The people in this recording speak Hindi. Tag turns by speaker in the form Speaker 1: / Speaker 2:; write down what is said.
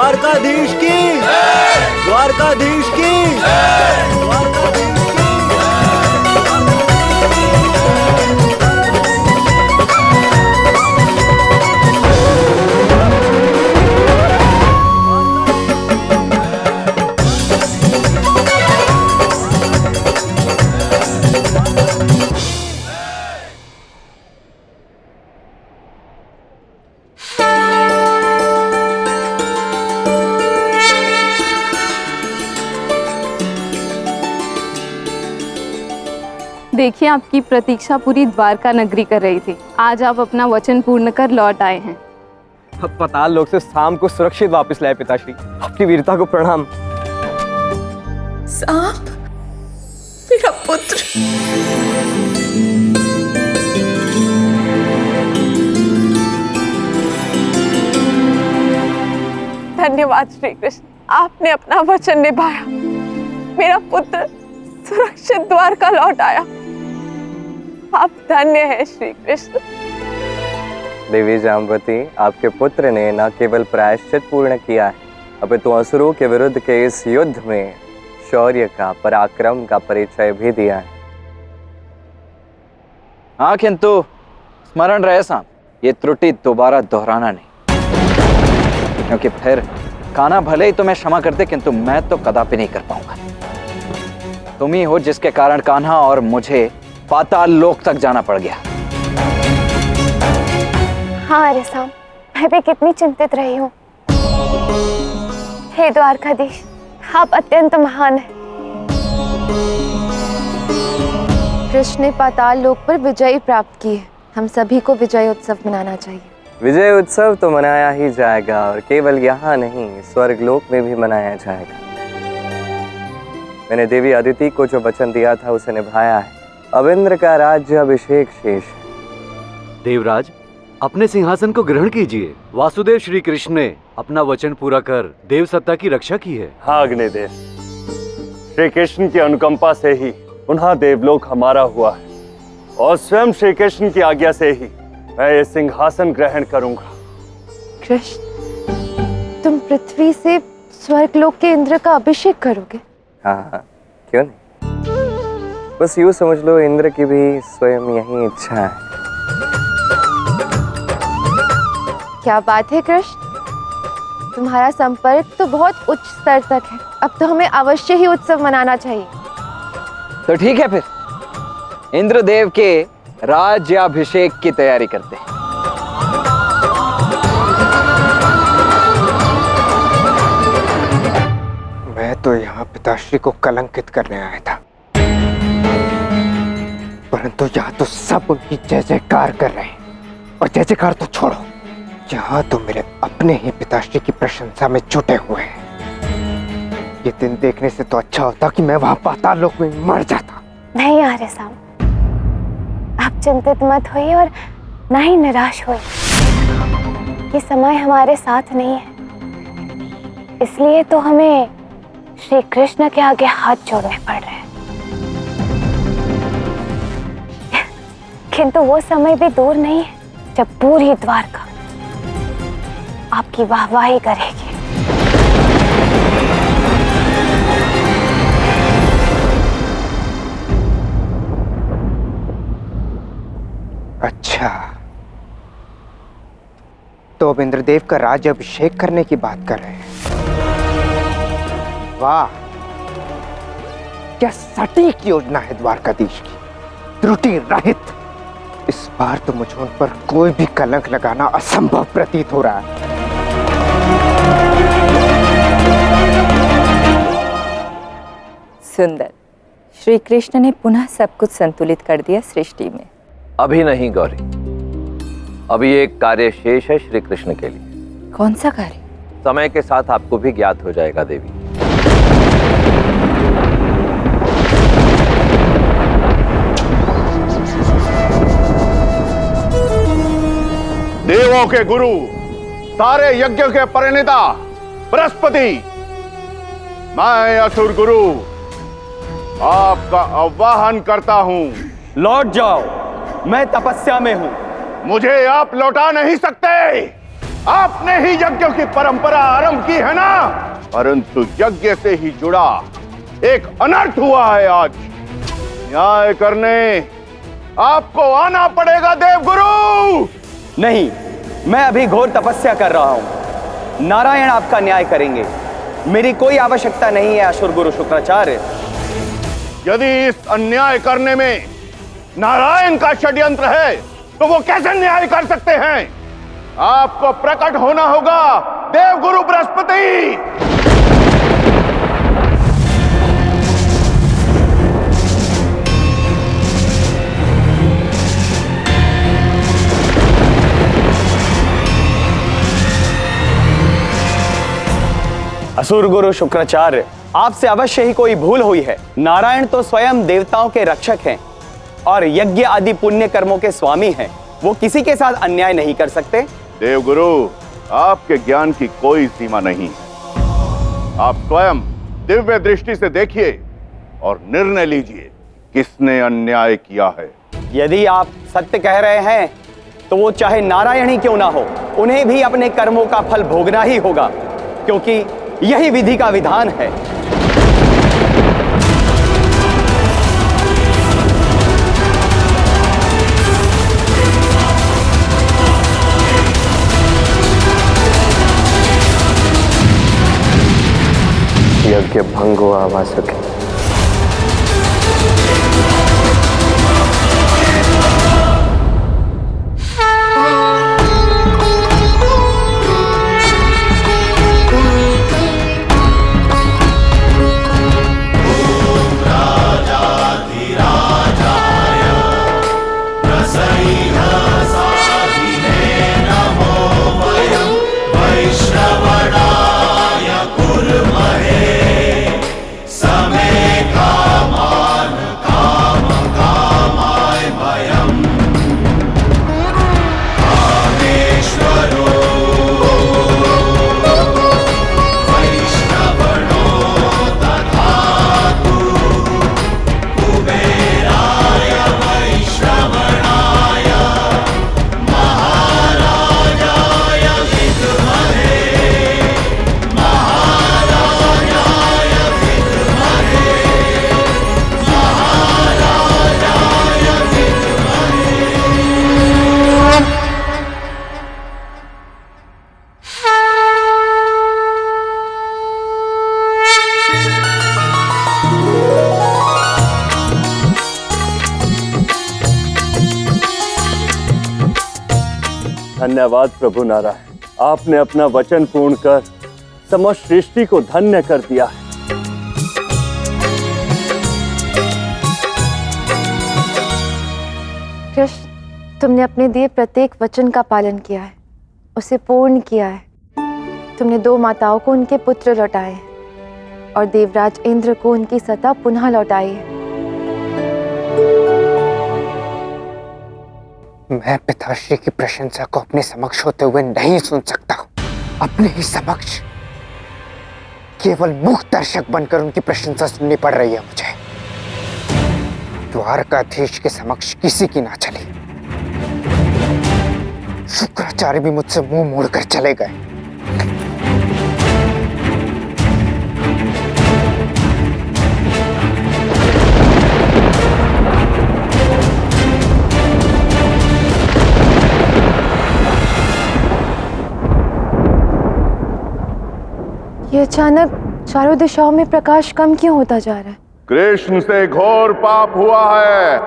Speaker 1: द्वारकाधीश की, द्वारकाधीश की, द्वारकाधीश की।
Speaker 2: देखिए, आपकी प्रतीक्षा पूरी द्वारका नगरी कर रही थी। आज आप अपना वचन पूर्ण कर लौट आए हैं।
Speaker 3: पाताल लोक से सांप को सुरक्षित वापस लाए पिताश्री। आपकी वीरता को प्रणाम।
Speaker 4: सांप, मेरा पुत्र।
Speaker 5: धन्यवाद श्री कृष्ण, आपने अपना वचन निभाया। मेरा पुत्र सुरक्षित द्वारका लौट आया। आप धन्य हैं श्री कृष्ण।
Speaker 3: देवी जाम्बवती, आपके पुत्र ने न केवल प्रायश्चित पूर्ण किया है, अपितु असुरों के विरुद्ध के इस युद्ध में शौर्य का, पराक्रम का परिचय भी दिया है।
Speaker 6: हाँ, किंतु स्मरण रहे सांप, ये त्रुटि दोबारा दोहराना नहीं, क्योंकि फिर कान्हा भले ही तुम्हें क्षमा कर दे, किंतु मैं तो कदापि नहीं कर पाऊंगा। तुम ही हो जिसके कारण कान्हा और मुझे पाताल लोक तक जाना पड़ गया।
Speaker 7: हाँ अरे सांप, मैं भी कितनी चिंतित रही हूँ। हे द्वारकाधीश, आप अत्यंत महान हैं। कृष्ण ने पाताल लोक पर विजय प्राप्त की है। हम सभी को विजय उत्सव मनाना चाहिए।
Speaker 3: विजय उत्सव तो मनाया ही जाएगा, और केवल यहाँ नहीं, स्वर्ग लोक में भी मनाया जाएगा। मैंने देवी अदिति को जो वचन दिया था उसे निभाया है। अब इंद्र का राज्य अभिषेक शेष है।
Speaker 1: देवराज, अपने सिंहासन को ग्रहण कीजिए। वासुदेव श्री कृष्ण ने अपना वचन पूरा कर देव सत्ता की रक्षा की है।
Speaker 8: हाँ अग्निदेव, श्री कृष्ण की अनुकंपा से ही पुनः देवलोक हमारा हुआ है, और स्वयं श्री कृष्ण की आज्ञा से ही मैं ये सिंहासन ग्रहण करूंगा।
Speaker 7: कृष्ण, तुम पृथ्वी से स्वर्गलोक के इंद्र का अभिषेक करोगे?
Speaker 3: हाँ, क्यों नहीं। बस यूं समझ लो, इंद्र की भी स्वयं यही इच्छा है।
Speaker 7: क्या बात है कृष्ण, तुम्हारा संपर्क तो बहुत उच्च स्तर तक है। अब तो हमें अवश्य ही उत्सव मनाना चाहिए।
Speaker 6: तो ठीक है, फिर इंद्रदेव के राज्याभिषेक की तैयारी करते हैं।
Speaker 9: मैं तो यहाँ पिताश्री को कलंकित करने आया था, परंतु यहाँ तो सब उनकी जय जयकार कर रहे हैं। और जय जयकार तो छोड़ो, यहाँ तो मेरे अपने ही पिताश्री की प्रशंसा में जुटे हुए हैं। ये दिन देखने से तो अच्छा होता कि मैं वहां पाताल लोक में मर जाता।
Speaker 7: नहीं आर्य सांप, आप चिंतित मत होइए और ना ही निराश होइए। ये समय हमारे साथ नहीं है, इसलिए तो हमें श्री कृष्ण के आगे हाथ जोड़ने पड़ रहे हैं। किंतु वो समय भी दूर नहीं है जब पूरी द्वारका आपकी वाहवाही करेगी।
Speaker 9: अच्छा, तो अब इंद्रदेव का राज्य अभिषेक करने की बात कर रहे हैं। वाह, क्या सटीक योजना है द्वारकाधीश की, त्रुटि रहित। इस बार तो मुझे उन पर कोई भी कलंक लगाना असंभव प्रतीत हो रहा है।
Speaker 10: सुंदर, श्री कृष्ण ने पुनः सब कुछ संतुलित कर दिया सृष्टि में।
Speaker 11: अभी नहीं गौरी, अभी एक कार्य शेष है श्री कृष्ण के लिए।
Speaker 10: कौन सा कार्य?
Speaker 11: समय के साथ आपको भी ज्ञात हो जाएगा देवी।
Speaker 8: देवों के गुरु, सारे यज्ञ के परिणेता बृहस्पति, मैं असुर गुरु आपका आह्वान करता हूं।
Speaker 3: लौट जाओ, मैं तपस्या में हूं।
Speaker 8: मुझे आप लौटा नहीं सकते।
Speaker 12: आपने ही यज्ञों की परंपरा आरंभ की है ना, परंतु यज्ञ से ही जुड़ा एक अनर्थ हुआ है आज। न्याय करने आपको आना पड़ेगा देवगुरु।
Speaker 13: नहीं, मैं अभी घोर तपस्या कर रहा हूं। नारायण आपका न्याय करेंगे। मेरी कोई आवश्यकता नहीं है असुर गुरु शुक्राचार्य।
Speaker 12: यदि इस अन्याय करने में नारायण का षड्यंत्र है तो वो कैसे न्याय कर सकते हैं? आपको प्रकट होना होगा देवगुरु बृहस्पति।
Speaker 13: असुर गुरु शुक्राचार्य, आपसे अवश्य ही कोई भूल हुई है। नारायण तो स्वयं देवताओं के रक्षक हैं और यज्ञ आदि पुण्य कर्मों के स्वामी हैं। वो किसी के साथ अन्याय नहीं कर सकते।
Speaker 12: देवगुरु, आपके ज्ञान की कोई सीमा नहीं। आप स्वयं दिव्य दृष्टि से देखिए और निर्णय लीजिए किसने अन्याय किया है।
Speaker 13: यदि आप सत्य कह रहे हैं तो वो चाहे नारायण ही क्यों ना हो, उन्हें भी अपने कर्मों का फल भोगना ही होगा, क्योंकि यही विधि का विधान है।
Speaker 3: यज्ञ भंग हुआ वासुकी।
Speaker 8: धन्यवाद प्रभु नारायण, आपने अपना वचन पूर्ण कर समस्त सृष्टि को धन्य कर दिया है।
Speaker 5: कृष्ण, तुमने अपने दिए प्रत्येक वचन का पालन किया है, उसे पूर्ण किया है। तुमने 2 माताओं को उनके पुत्र लौटाए हैं और देवराज इंद्र को उनकी सत्ता पुनः लौटाई है।
Speaker 9: मैं पिताश्री की प्रशंसा को अपने समक्ष होते हुए नहीं सुन सकता। अपने ही समक्ष केवल मुख दर्शक बनकर उनकी प्रशंसा सुननी पड़ रही है मुझे। द्वारकाधीश के समक्ष किसी की ना चली। शुक्राचार्य भी मुझसे मुंह मोड़कर चले गए।
Speaker 5: ये अचानक चारों दिशाओं में प्रकाश कम क्यों होता जा रहा है?
Speaker 12: कृष्ण से घोर पाप हुआ है।